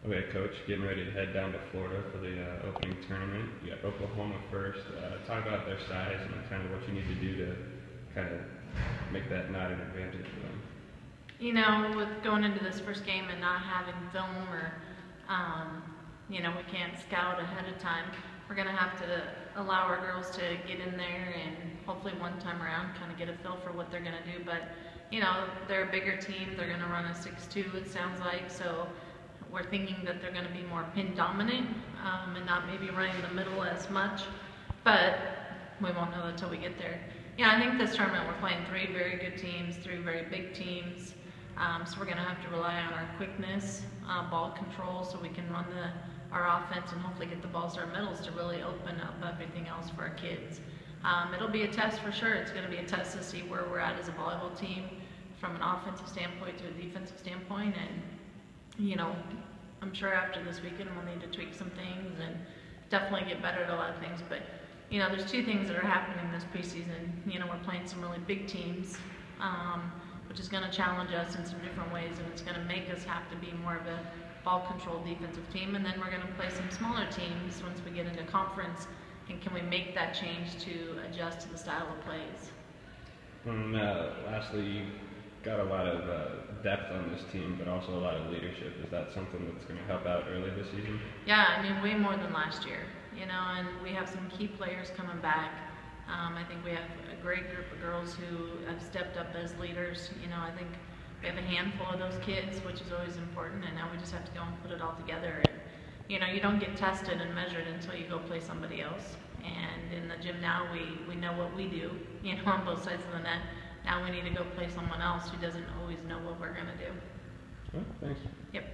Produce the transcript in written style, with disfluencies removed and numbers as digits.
Okay, Coach, getting ready to head down to Florida for the opening tournament. You got Oklahoma first. Talk about their size and kind of what you need to do to kind of make that not an advantage for them. You know, with going into this first game and not having film or, you know, we can't scout ahead of time, we're going to have to allow our girls to get in there and hopefully one time around kind of get a feel for what they're going to do. But, you know, they're a bigger team. They're going to run a 6-2, it sounds like. So we're thinking that they're going to be more pin dominant and not maybe running the middle as much. But we won't know until we get there. Yeah, I think this tournament we're playing 3 very good teams, 3 very big teams. So we're going to have to rely on our quickness, ball control, so we can run our offense and hopefully get the balls to our middles to really open up everything else for our kids. It'll be a test for sure. It's going to be a test to see where we're at as a volleyball team from an offensive standpoint to a defensive standpoint. And, you know, I'm sure after this weekend we'll need to tweak some things and definitely get better at a lot of things. But, you know, there's 2 things that are happening this preseason. You know, we're playing some really big teams, which is going to challenge us in some different ways, and it's going to make us have to be more of a ball control defensive team. And then we're going to play some smaller teams once we get into conference, and can we make that change to adjust to the style of plays? And lastly, you've got a lot of depth on this team, but also a lot of leadership. Is that something that's going to help out early this season? Yeah, I mean, way more than last year, you know, and we have some key players coming back. I think we have a great group of girls who have stepped up as leaders. You know, I think we have a handful of those kids, which is always important, and now we just have to go and put it all together. And, you know, you don't get tested and measured until you go play somebody else. And in the gym now, we know what we do, you know, on both sides of the net. Now we need to go play someone else who doesn't always know what we're going to do. Well, thanks. Yep.